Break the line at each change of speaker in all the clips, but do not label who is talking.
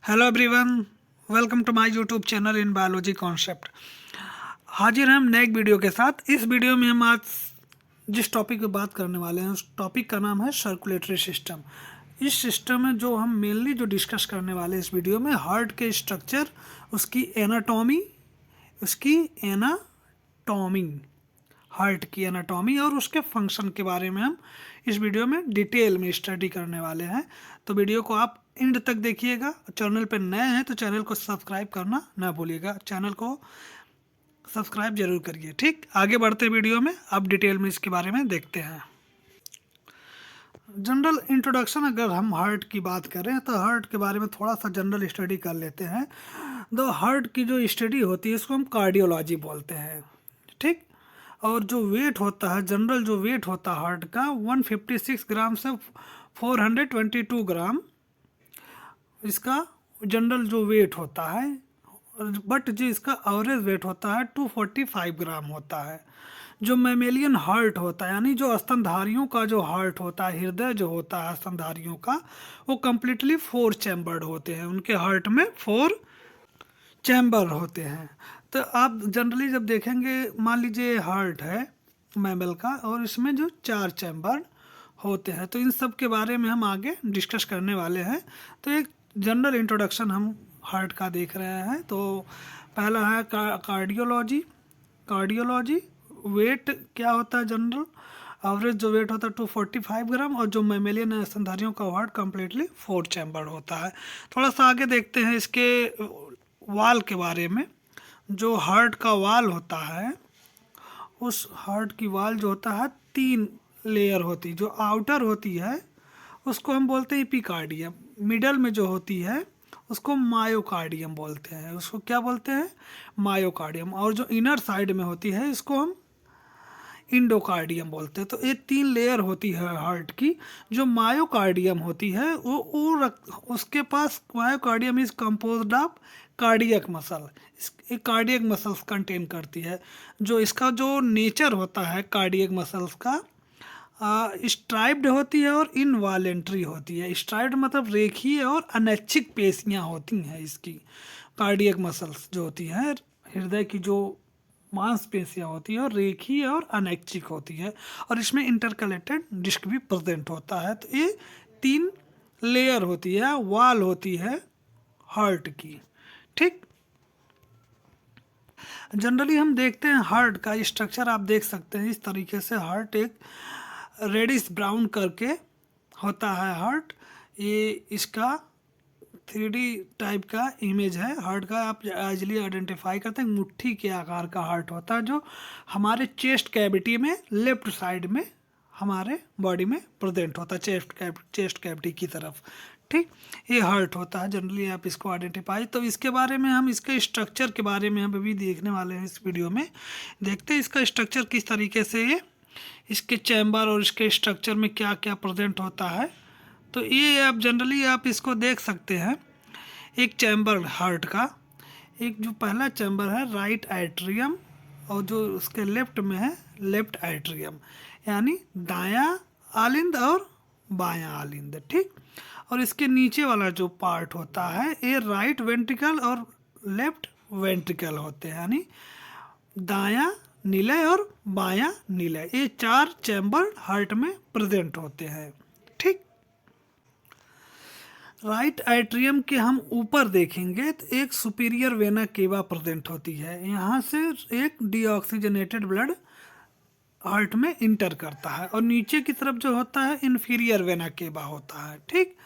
Hello everyone, welcome to my YouTube channel in biology concept. हाजिर हैं हम नए एक वीडियो के साथ। इस वीडियो में हम आज जिस टॉपिक पे बात करने वाले हैं उस टॉपिक का नाम है सर्कुलेटरी सिस्टम। इस सिस्टम में जो हम मेनली जो डिस्कस करने वाले हैं इस वीडियो में हार्ट के स्ट्रक्चर, उसकी एनाटॉमी, उसकी एनाटॉमी हार्ट की एनाटॉमी और उसके फंक्शन के बारे में हम इस वीडियो में डिटेल में स्टडी करने वाले हैं। तो वीडियो को आप एंड तक देखिएगा। चैनल पर नए हैं तो चैनल को सब्सक्राइब करना ना भूलिएगा। चैनल को सब्सक्राइब जरूर करिए। ठीक, आगे बढ़ते वीडियो में, अब डिटेल में इसके बारे में देखते हैं। जनरल इंट्रोडक्शन, अगर हम हार्ट की बात करें तो हार्ट के बारे में थोड़ा सा जनरल स्टडी कर लेते हैं। तो हार्ट की जो स्टडी होती है इसको हम कार्डियोलॉजी बोलते हैं। ठीक, और जो वेट होता है, जनरल जो वेट होता है हार्ट का 156 ग्राम से 422 ग्राम इसका जनरल जो वेट होता है। बट जो इसका एवरेज वेट होता है 245 ग्राम होता है। जो मैमेलियन हार्ट होता है, यानी जो स्तनधारियों का जो हार्ट होता है, हृदय जो होता है स्तनधारियों का, वो कम्प्लीटली 4 चैम्बर्ड होते हैं। उनके हार्ट में 4 चैम्बर होते हैं। तो आप जनरली जब देखेंगे, मान लीजिए हार्ट है मैमल का और इसमें जो 4 चैम्बर होते हैं, तो इन सब के बारे में हम आगे डिस्कस करने वाले हैं। तो एक जनरल इंट्रोडक्शन हम हार्ट का देख रहे हैं। तो पहला है कार्डियोलॉजी। कार्डियोलॉजी वेट क्या होता है, जनरल एवरेज जो वेट होता है 245 ग्राम, और जो मैमेलियन स्तनधारियों का हार्ट कम्प्लीटली 4 चैम्बर होता है। थोड़ा सा आगे देखते हैं इसके वाल के बारे में। जो हार्ट का वाल होता है, उस हार्ट की वाल जो होता है 3 लेयर होती, जो आउटर होती है उसको हम बोलते हैं एपिकार्डियम। मिडल में जो होती है उसको मायोकार्डियम बोलते हैं। उसको क्या बोलते हैं? मायोकार्डियम। और जो इनर साइड में होती है इसको हम इंडोकार्डियम बोलते हैं। तो ये 3 लेयर होती है हार्ट की। जो मायोकार्डियम होती है उसके पास myocardium is composed of cardiac muscle. ये कार्डियक मसल्स कंटेन करती है। जो इसका जो नेचर होता है कार्डियक मसल्स का, स्ट्राइप्ड होती है और इनवॉलेंट्री होती है। स्ट्राइप्ड मतलब रेखीय और अनैच्छिक पेशियाँ होती हैं इसकी। कार्डियक मसल्स जो होती हैं, हृदय की जो मांसपेशियाँ होती है और रेखीय और अनैच्छिक होती है, और इसमें इंटरकलेक्टेड डिस्क भी प्रेजेंट होता है। तो ये 3 लेयर होती है, वॉल होती है हार्ट की। ठीक, जनरली हम देखते हैं हार्ट का स्ट्रक्चर, आप देख सकते हैं इस तरीके से हार्ट एक रेडिश ब्राउन करके होता है हार्ट। ये इसका 3D टाइप का इमेज है हार्ट का। आप इजली आइडेंटिफाई करते हैं, मुट्ठी के आकार का हार्ट होता है जो हमारे चेस्ट कैविटी में लेफ्ट साइड में हमारे बॉडी में प्रेजेंट होता है, चेस्ट कैविटी की तरफ। ठीक, ये हार्ट होता है जनरली, आप इसको आइडेंटिफाई। तो इसके बारे में हम इसके स्ट्रक्चर के बारे में हम अभी देखने वाले हैं इस वीडियो में। देखते हैं इसका स्ट्रक्चर किस तरीके से, ये इसके चैम्बर और इसके स्ट्रक्चर में क्या क्या प्रेजेंट होता है। तो ये आप जनरली आप इसको देख सकते हैं। एक चैम्बर हार्ट का, एक जो पहला चैम्बर है राइट एट्रियम, और जो उसके लेफ्ट में है लेफ्ट एट्रियम, यानी दायां आलिंद और बायां आलिंद। ठीक, और इसके नीचे वाला जो पार्ट होता है ये राइट वेंट्रिकल और लेफ्ट वेंट्रिकल होते हैं, यानी दायां निलय और बायां निलय। ये 4 चैम्बर हार्ट में प्रेजेंट होते हैं। ठीक, राइट एट्रियम के हम ऊपर देखेंगे तो एक सुपीरियर वेना केवा प्रेजेंट होती है। यहाँ से एक डीऑक्सीजनेटेड ब्लड हार्ट में इंटर करता है, और नीचे की तरफ जो होता है इन्फीरियर वेना केवा होता है। ठीक,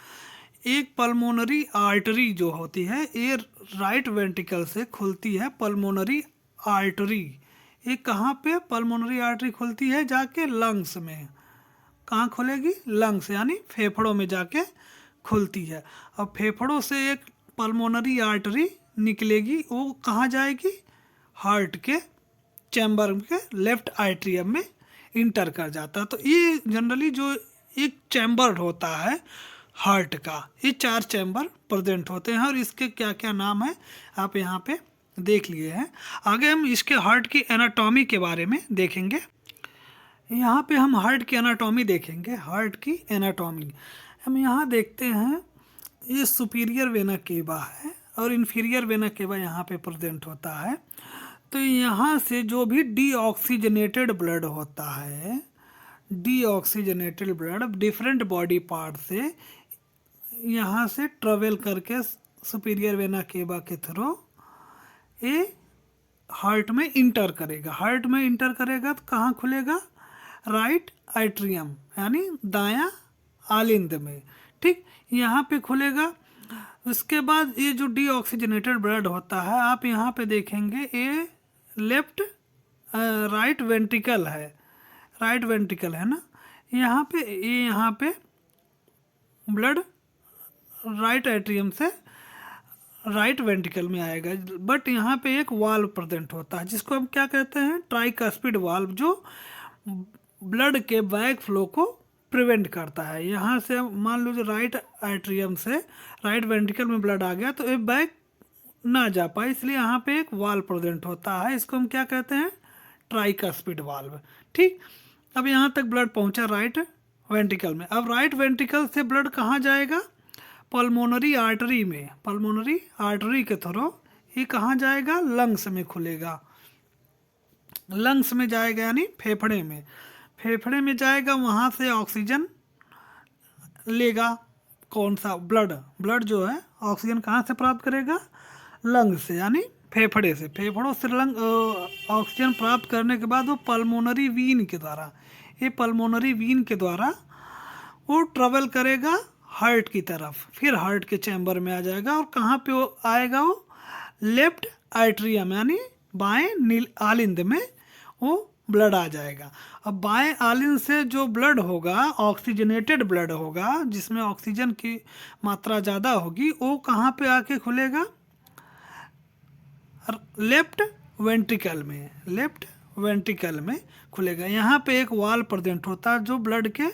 एक पल्मोनरी आर्टरी जो होती है ये राइट वेंट्रिकल से खुलती है। पल्मोनरी आर्टरी ये कहाँ पे पल्मोनरी आर्टरी खुलती है? जाके लंग्स में। कहाँ खुलेगी? लंग्स, यानी फेफड़ों में जाके खुलती है। और फेफड़ों से एक पल्मोनरी आर्टरी निकलेगी, वो कहाँ जाएगी? हार्ट के चैम्बर के लेफ्ट एट्रियम में इंटर कर जाता है। तो ये जनरली जो एक चैम्बर होता है हार्ट का, ये 4 चैम्बर प्रेजेंट होते हैं, और इसके क्या क्या नाम है आप यहाँ पे देख लिए हैं। आगे हम इसके हार्ट की एनाटॉमी के बारे में देखेंगे। यहाँ पे हम हार्ट की एनाटॉमी देखेंगे। हार्ट की एनाटॉमी हम यहाँ देखते हैं ये सुपीरियर वेना केवा है और इन्फीरियर वेना केवा यहाँ पे प्रेजेंट होता है। तो यहाँ से जो भी डीऑक्सीजनेटेड ब्लड होता है, deoxygenated blood different body part से यहाँ से ट्रेवल करके सुपीरियर वेना केवा के थ्रू ये हार्ट में इंटर करेगा। हार्ट में इंटर करेगा तो कहाँ खुलेगा? राइट एट्रियम यानी दायां आलिंद में, ठीक, यहाँ पे खुलेगा। उसके बाद ये जो डीऑक्सीजनेटेड ब्लड होता है, आप यहाँ पे देखेंगे ये लेफ्ट राइट वेंट्रिकल है, राइट वेंट्रिकल है ना, यहाँ पे ब्लड राइट एट्रियम से राइट वेंट्रिकल में आएगा। बट यहाँ पे एक वाल्व प्रेजेंट होता है जिसको हम क्या कहते हैं? ट्राइकस्पिड वाल्व, जो ब्लड के बैक फ्लो को प्रिवेंट करता है। यहाँ से मान लो जो राइट एट्रियम से राइट वेंट्रिकल में ब्लड आ गया तो ये बैक ना जा पाए, इसलिए यहाँ पे एक वाल्व प्रेजेंट होता है, इसको हम क्या कहते हैं? ट्राइकस्पिड वाल्व, ठीक। अब यहाँ तक ब्लड पहुँचा राइट वेंट्रिकल में। अब राइट वेंट्रिकल से ब्लड कहाँ जाएगा? पल्मोनरी आर्टरी में, पल्मोनरी आर्टरी के थ्रू ये कहाँ जाएगा? लंग्स में खुलेगा, लंग्स में जाएगा यानी फेफड़े में, फेफड़े में जाएगा, वहाँ से ऑक्सीजन लेगा। कौन सा? ब्लड, ब्लड जो है ऑक्सीजन कहाँ से प्राप्त करेगा? लंग से यानी फेफड़े से, फेफड़ों से लंग ऑक्सीजन प्राप्त करने के बाद वो पल्मोनरी वीन के द्वारा, ये पल्मोनरी वीन के द्वारा वो ट्रेवल करेगा हार्ट की तरफ, फिर हार्ट के चैम्बर में आ जाएगा। और कहाँ पे वो आएगा? वो लेफ्ट एट्रियम यानी बाएं नील आलिंद में वो ब्लड आ जाएगा। अब बाएं आलिंद से जो ब्लड होगा, ऑक्सीजनेटेड ब्लड होगा, जिसमें ऑक्सीजन की मात्रा ज़्यादा होगी, वो कहाँ पे आके खुलेगा? लेफ्ट वेंट्रिकल में, लेफ्ट वेंट्रिकल में खुलेगा। यहाँ पे एक वाल्व प्रेजेंट होता है जो ब्लड के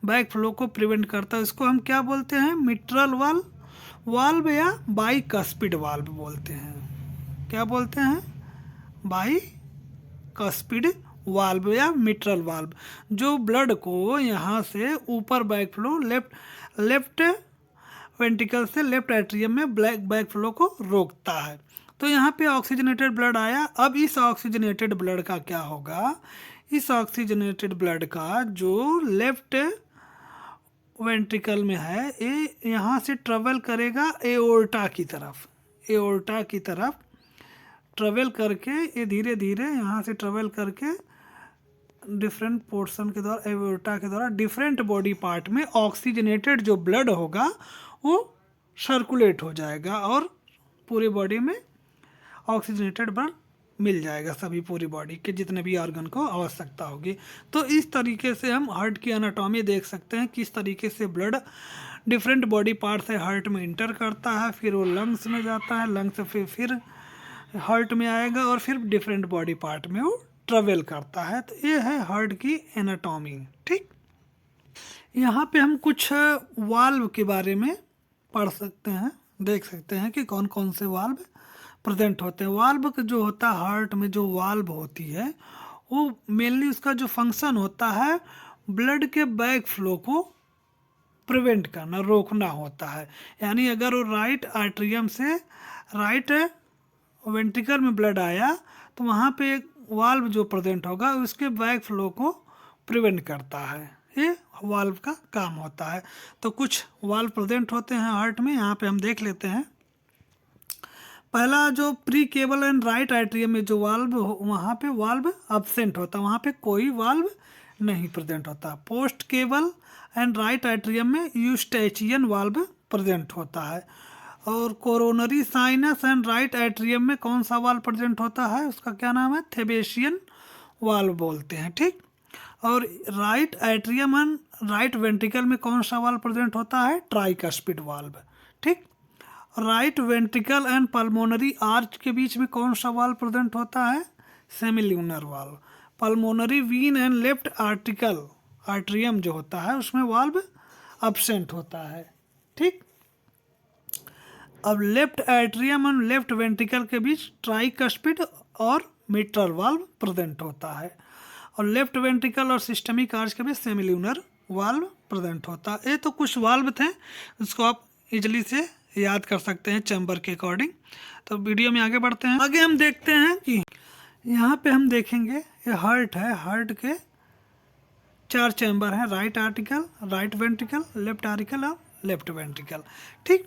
बैक फ्लो को प्रिवेंट करता है। इसको हम क्या बोलते हैं? मिट्रल वाल्व, वाल्व या बाइकस्पिड वाल्व बोलते हैं। क्या बोलते हैं? बाइकस्पिड वाल्व या मिट्रल वाल्व, जो ब्लड को यहाँ से ऊपर बैक फ्लो लेफ्ट वेंट्रिकल से लेफ्ट एट्रियम में बैक फ्लो को रोकता है। तो यहाँ पे ऑक्सीजनेटेड ब्लड आया। अब इस ऑक्सीजनेटेड ब्लड का क्या होगा? इस ऑक्सीजनेटेड ब्लड का जो लेफ्ट वेंट्रिकल में है, ये यहाँ से ट्रेवल करेगा एओर्टा की तरफ, एओर्टा की तरफ ट्रेवल करके ये धीरे धीरे यहाँ से ट्रेवल करके डिफरेंट पोर्शन के द्वारा, एओर्टा के द्वारा डिफरेंट बॉडी पार्ट में ऑक्सीजनेटेड जो ब्लड होगा वो सर्कुलेट हो जाएगा और पूरी बॉडी में ऑक्सीजनेटेड ब्लड मिल जाएगा, सभी पूरी बॉडी के जितने भी ऑर्गन को आवश्यकता होगी। तो इस तरीके से हम हार्ट की एनाटॉमी देख सकते हैं, किस तरीके से ब्लड डिफरेंट बॉडी पार्ट से हार्ट में इंटर करता है, फिर वो लंग्स में जाता है, लंग्स से फिर हार्ट में आएगा और फिर डिफरेंट बॉडी पार्ट में वो ट्रेवल करता है। तो ये है हार्ट की एनाटॉमी, ठीक। यहाँ पे हम कुछ वाल्व के बारे में पढ़ सकते हैं, देख सकते हैं कि कौन कौन से वाल्व प्रेजेंट होते हैं। वाल्व जो होता है, हार्ट में जो वाल्व होती है वो मेनली उसका जो फंक्शन होता है ब्लड के बैक फ्लो को प्रिवेंट करना, रोकना होता है। यानी अगर वो राइट आर्ट्रियम से राइट वेंट्रिकल में ब्लड आया तो वहाँ पे एक वाल्व जो प्रेजेंट होगा उसके बैक फ्लो को प्रिवेंट करता है, ये वाल्व का काम होता है। तो कुछ वाल्व प्रेजेंट होते हैं हार्ट में, यहाँ पे हम देख लेते हैं। पहला जो pre cable and right atrium में जो वाल्व, वहाँ पे वाल्व एब्सेंट होता है, वहाँ पे कोई वाल्व नहीं प्रेजेंट होता। Post cable and right atrium में यूस्टेचियन वाल्व प्रेजेंट होता है। और coronary sinus and right atrium में कौन सा वाल्व प्रेजेंट होता है? उसका क्या नाम है? थेबेशियन वाल्व बोलते हैं, ठीक। और right atrium and right ventricle में कौन सा वाल्व प्रेजेंट होता है? ट्राइकस्पिड वाल्व, ठीक। Right ventricle and pulmonary arch के बीच में कौन सा वाल्व प्रेजेंट होता है? Semilunar valve. Pulmonary Wien and left article atrium जो होता है उसमें वाल्व एब्सेंट होता है, ठीक। अब लेफ्ट एट्रियम और लेफ्ट वेंट्रिकल के बीच ट्राइकस्पिड और मिट्रल वाल्व प्रेजेंट होता है। और लेफ्ट वेंट्रिकल और सिस्टमिक आर्च के बीच सेमिल्यूनर वाल्व प्रेजेंट होता है। ये तो कुछ वाल्व थे, इसको आप इजली से याद कर सकते हैं चैम्बर के अकॉर्डिंग। तो वीडियो में आगे बढ़ते हैं। आगे हम देखते हैं कि यहाँ पे हम देखेंगे ये हार्ट है, हार्ट के 4 चैम्बर हैं, right article, right ventricle, left article और लेफ्ट वेंट्रिकल। ठीक,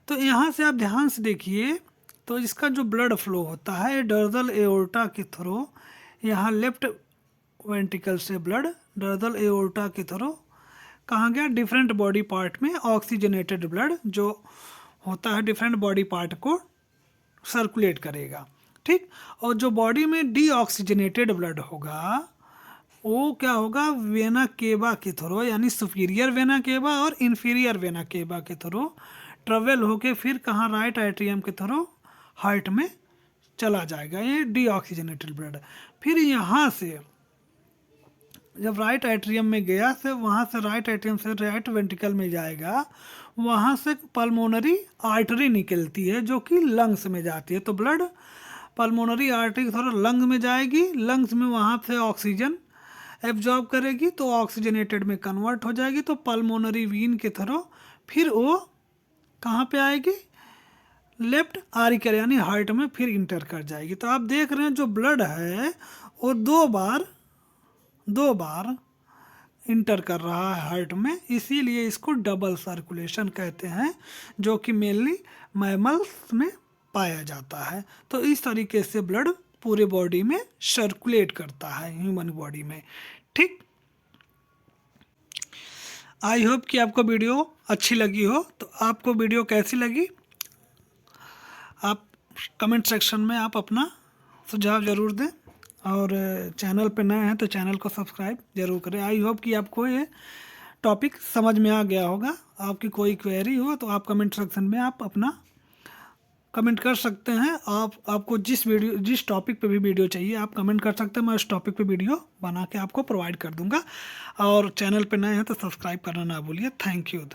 तो यहाँ से आप ध्यान से देखिए, तो इसका जो ब्लड फ्लो होता है डर्जल एओर्टा के थ्रू, यहाँ लेफ्ट वेंट्रिकल से ब्लड डर्जल एओर्टा के थ्रू कहाँ गया, डिफरेंट बॉडी पार्ट में ऑक्सीजनेटेड ब्लड जो होता है डिफरेंट बॉडी पार्ट को सर्कुलेट करेगा। ठीक, और जो बॉडी में डीऑक्सीजनेटेड ब्लड होगा वो क्या होगा, वेना केवा के थ्रू, यानी सुपीरियर वेना केवा और इन्फीरियर वेना केवा के थ्रू ट्रेवल होके फिर कहाँ, राइट एट्रियम के थ्रू हार्ट में चला जाएगा ये डीऑक्सीजनेटेड ब्लड। फिर यहाँ से जब राइट एट्रियम में गया से वहाँ से राइट एट्रियम से राइट वेंट्रिकल में जाएगा, वहाँ से पल्मोनरी आर्टरी निकलती है जो कि लंग्स में जाती है। तो ब्लड पल्मोनरी आर्टरी के थ्रू लंग में जाएगी, लंग्स में वहाँ से ऑक्सीजन एब्जॉर्ब करेगी तो ऑक्सीजनेटेड में कन्वर्ट हो जाएगी, तो पल्मोनरी वीन के थ्रू फिर वो कहाँ पे आएगी, लेफ्ट आरिकल यानी हार्ट में फिर इंटर कर जाएगी। तो आप देख रहे हैं जो ब्लड है वो दो बार इंटर कर रहा है हार्ट में, इसीलिए इसको डबल सर्कुलेशन कहते हैं, जो कि मेनली मैमल्स में पाया जाता है। तो इस तरीके से ब्लड पूरे बॉडी में सर्कुलेट करता है ह्यूमन बॉडी में। ठीक, आई होप कि आपको वीडियो अच्छी लगी हो। तो आपको वीडियो कैसी लगी आप कमेंट सेक्शन में आप अपना सुझाव ज़रूर दें, और चैनल पे नए हैं तो चैनल को सब्सक्राइब जरूर करें। आई होप कि आपको ये टॉपिक समझ में आ गया होगा। आपकी कोई क्वेरी हो तो आप कमेंट सेक्शन में आप अपना कमेंट कर सकते हैं। आपको जिस टॉपिक पे भी वीडियो चाहिए आप कमेंट कर सकते हैं, मैं उस टॉपिक पे वीडियो बना के आपको प्रोवाइड कर दूंगा। और चैनल पे नए हैं तो सब्सक्राइब करना ना भूलिए। Thank you.